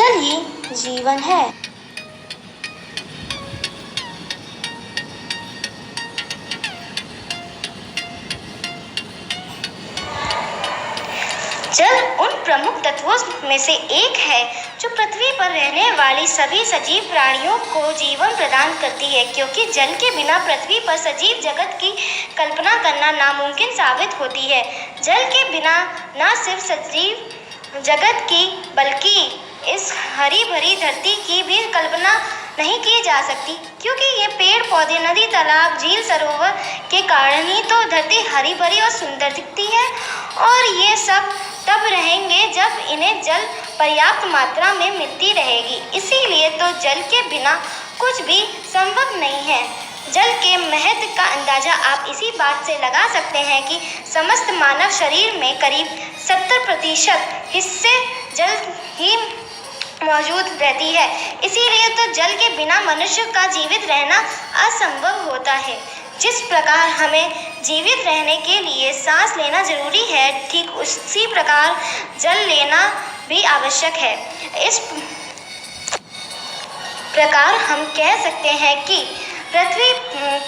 जल ही जीवन है। जल उन प्रमुख तत्वों में से एक है जो पृथ्वी पर रहने वाली सभी सजीव प्राणियों को जीवन प्रदान करती है, क्योंकि जल के बिना पृथ्वी पर सजीव जगत की कल्पना करना नामुमकिन साबित होती है। जल के बिना न सिर्फ सजीव जगत की बल्कि इस हरी भरी धरती की भी कल्पना नहीं की जा सकती, क्योंकि ये पेड़ पौधे, नदी, तालाब, झील, सरोवर के कारण ही तो धरती हरी भरी और सुंदर दिखती है। और ये सब तब रहेंगे जब इन्हें जल पर्याप्त मात्रा में मिलती रहेगी। इसीलिए तो जल के बिना कुछ भी संभव नहीं है। जल के महत्व का अंदाजा आप इसी बात से लगा सकते हैं कि समस्त मानव शरीर में करीब 70% हिस्से जल ही मौजूद रहती है। इसीलिए तो जल के बिना मनुष्य का जीवित रहना असंभव होता है। जिस प्रकार हमें जीवित रहने के लिए सांस लेना जरूरी है, ठीक उसी प्रकार जल लेना भी आवश्यक है। इस प्रकार हम कह सकते हैं कि पृथ्वी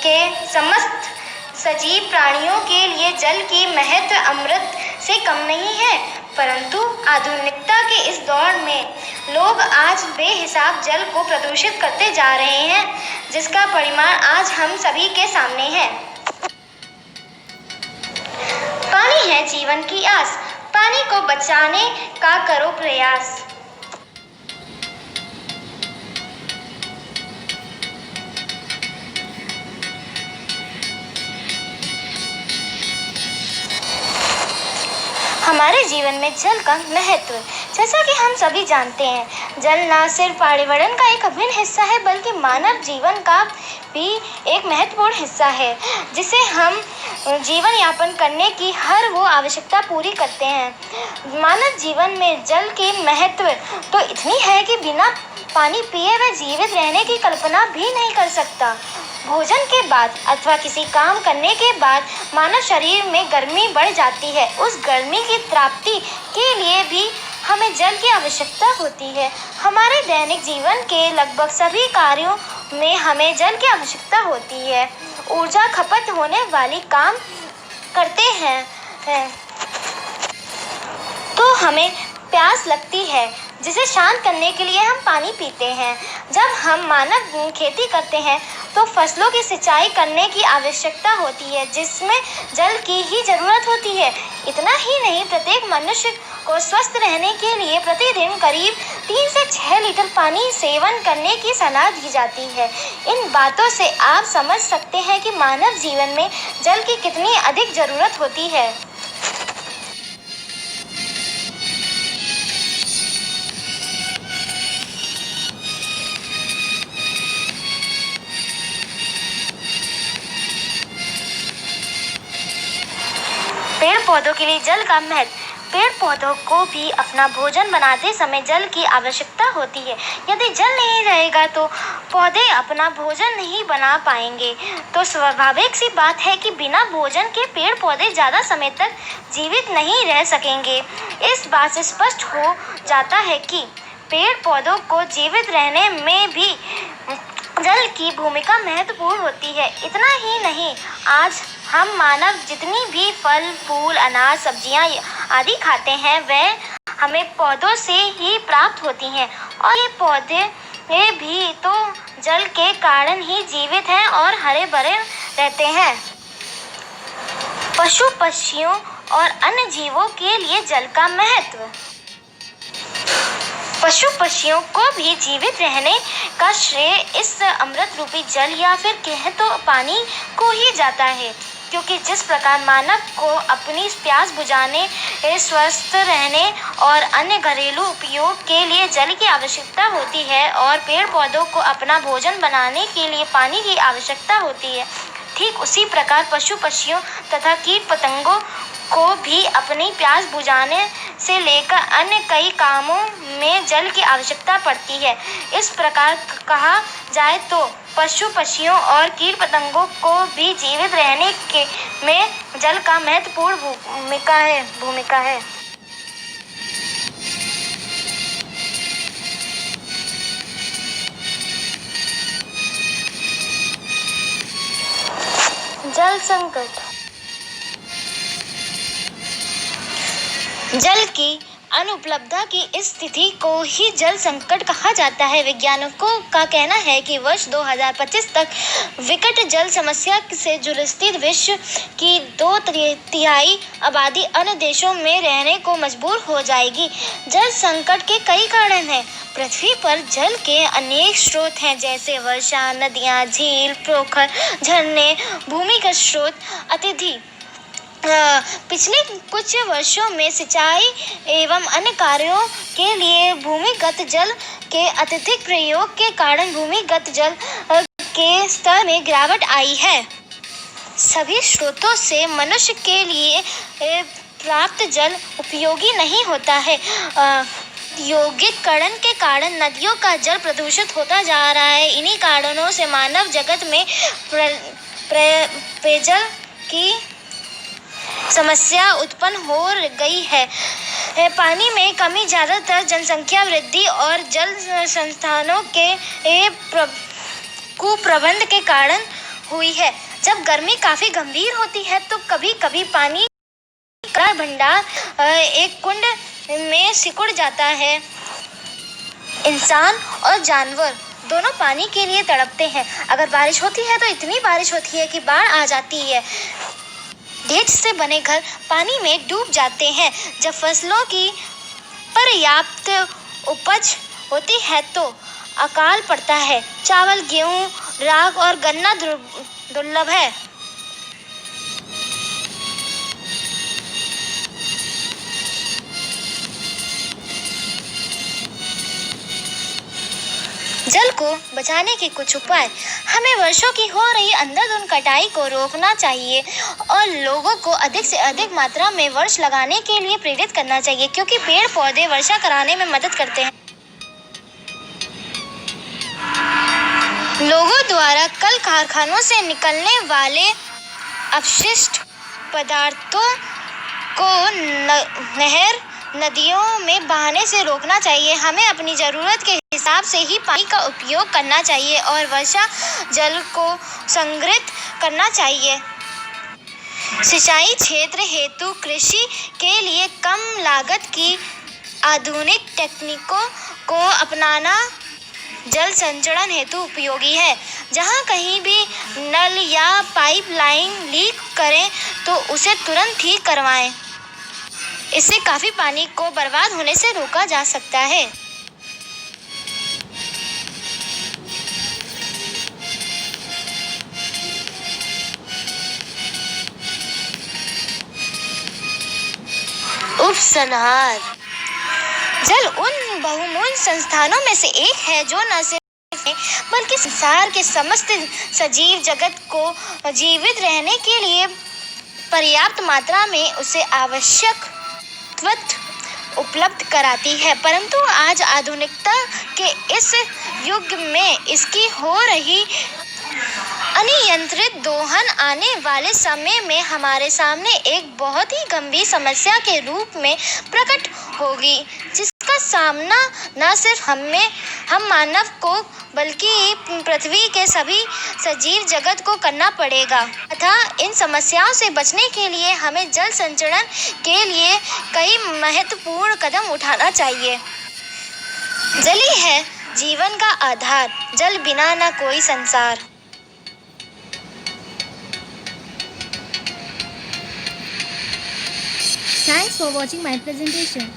के समस्त सजीव प्राणियों के लिए जल की महत्व अमृत से कम नहीं है। परंतु आधुनिकता के इस दौर में लोग आज बेहिसाब जल को प्रदूषित करते जा रहे हैं, जिसका परिणाम आज हम सभी के सामने है। पानी है जीवन की आस, पानी को बचाने का करो प्रयास। हमारे जीवन में जल का महत्व, जैसा कि हम सभी जानते हैं, जल न सिर्फ पर्यावरण का एक अभिन्न हिस्सा है बल्कि मानव जीवन का भी एक महत्वपूर्ण हिस्सा है, जिसे हम जीवन यापन करने की हर वो आवश्यकता पूरी करते हैं। मानव जीवन में जल की महत्व तो इतनी है कि बिना पानी पिए वह जीवित रहने की कल्पना भी नहीं कर सकता। भोजन के बाद अथवा किसी काम करने के बाद मानव शरीर में गर्मी बढ़ जाती है। उस गर्मी की प्राप्ति के लिए भी हमें जल की आवश्यकता होती है। हमारे दैनिक जीवन के लगभग सभी कार्यों में हमें जल की आवश्यकता होती है। ऊर्जा खपत होने वाली काम करते हैं तो हमें प्यास लगती है, जिसे शांत करने के लिए हम पानी पीते हैं। जब हम मानव खेती करते हैं तो फसलों की सिंचाई करने की आवश्यकता होती है, जिसमें जल की ही जरूरत होती है। इतना ही नहीं, प्रत्येक मनुष्य को स्वस्थ रहने के लिए प्रतिदिन करीब 3 से 6 लीटर पानी सेवन करने की सलाह दी जाती है। इन बातों से आप समझ सकते हैं कि मानव जीवन में जल की कितनी अधिक जरूरत होती है। पेड़ पौधों के लिए जल का महत्व, पेड़ पौधों को भी अपना भोजन बनाते समय जल की आवश्यकता होती है। यदि जल नहीं रहेगा तो पौधे अपना भोजन नहीं बना पाएंगे। तो स्वाभाविक सी बात है कि बिना भोजन के पेड़ पौधे ज़्यादा समय तक जीवित नहीं रह सकेंगे। इस बात से स्पष्ट हो जाता है कि पेड़ पौधों को जीवित रहने में भी जल की भूमिका महत्वपूर्ण होती है। इतना ही नहीं, आज हम मानव जितनी भी फल, फूल, अनाज, सब्जियां आदि खाते हैं, वह हमें पौधों से ही प्राप्त होती हैं। और ये पौधे भी तो जल के कारण ही जीवित हैं और हरे भरे रहते हैं। पशु पक्षियों और अन्य जीवों के लिए जल का महत्व, पशु पक्षियों को भी जीवित रहने का श्रेय इस अमृत रूपी जल या फिर कहें तो पानी को ही जाता है, क्योंकि जिस प्रकार मानव को अपनी प्यास बुझाने, स्वस्थ रहने और अन्य घरेलू उपयोग के लिए जल की आवश्यकता होती है और पेड़ पौधों को अपना भोजन बनाने के लिए पानी की आवश्यकता होती है, ठीक उसी प्रकार पशु पक्षियों तथा कीट पतंगों को भी अपनी प्यास बुझाने से लेकर अन्य कई कामों में जल की आवश्यकता पड़ती है। इस प्रकार कहा जाए तो पशु पक्षियों और कीट पतंगों को भी जीवित रहने के में जल का महत्वपूर्ण भूमिका है। संकट। जल की अनुपलब्धता की इस स्थिति को ही जल संकट कहा जाता है। वैज्ञानिकों का कहना है कि वर्ष 2025 तक विकट जल समस्या से जूझती विश्व की 2/3 आबादी अन्य देशों में रहने को मजबूर हो जाएगी। जल संकट के कई कारण हैं। पृथ्वी पर जल के अनेक स्रोत हैं, जैसे वर्षा, नदियाँ, झील, पोखर, झरने, भूमिगत स्रोत अत्यधिक पिछले कुछ वर्षों में सिंचाई एवं अन्य कार्यों के लिए भूमिगत जल के अत्यधिक प्रयोग के कारण भूमिगत जल के स्तर में गिरावट आई है। सभी स्रोतों से मनुष्य के लिए प्राप्त जल उपयोगी नहीं होता है। औद्योगिकीकरण के कारण नदियों का जल प्रदूषित होता जा रहा है। इन्हीं कारणों से मानव जगत में पेयजल की समस्या उत्पन्न हो गई है। पानी में कमी ज्यादातर जनसंख्या वृद्धि और जल संसाधनों के कुप्रबंध के कारण हुई है। जब गर्मी काफी गंभीर होती है तो कभी-कभी पानी का भंडार एक कुंड में सिकुड़ जाता है। इंसान और जानवर दोनों पानी के लिए तड़पते हैं। अगर बारिश होती है तो इतनी बारिश होती है कि बाढ़ आ जाती है। ढेर से बने घर पानी में डूब जाते हैं। जब फसलों की पर्याप्त उपज होती है तो अकाल पड़ता है। चावल, गेहूं, राख और गन्ना दुर्लभ है। जल को बचाने के कुछ उपाय। हमें वर्षों की हो रही अंधाधुंध कटाई को रोकना चाहिए और लोगों को अधिक से अधिक मात्रा में वृक्ष लगाने के लिए प्रेरित करना चाहिए, क्योंकि पेड़ पौधे वर्षा कराने में मदद करते हैं। लोगों द्वारा कल कारखानों से निकलने वाले अपशिष्ट पदार्थों को नहर नदियों में बहाने से रोकना चाहिए। हमें अपनी जरूरत के हिसाब से ही पानी का उपयोग करना चाहिए और वर्षा जल को संग्रहित करना चाहिए। सिंचाई क्षेत्र हेतु कृषि के लिए कम लागत की आधुनिक तकनीकों को अपनाना जल संचरण हेतु उपयोगी है। जहां कहीं भी नल या पाइपलाइन लीक करें तो उसे तुरंत ठीक करवाएं। इससे काफी पानी को बर्बाद होने से रोका जा सकता है। उपसंहार। जल उन बहुमूल्य संसाधनों में से एक है जो न सिर्फ बल्कि संसार के समस्त सजीव जगत को जीवित रहने के लिए पर्याप्त मात्रा में उसे आवश्यक उपलब्ध कराती है। परंतु आज आधुनिकता के इस युग में इसकी हो रही अनियंत्रित दोहन आने वाले समय में हमारे सामने एक बहुत ही गंभीर समस्या के रूप में प्रकट होगी, जिसका सामना न सिर्फ हम मानव को बल्कि पृथ्वी के सभी सजीव जगत को करना पड़ेगा। अतः इन समस्याओं से बचने के लिए हमें जल संचरण के लिए कई महत्वपूर्ण कदम उठाना चाहिए। जल ही है जीवन का आधार, जल बिना न कोई संसार। Thanks for watching my presentation.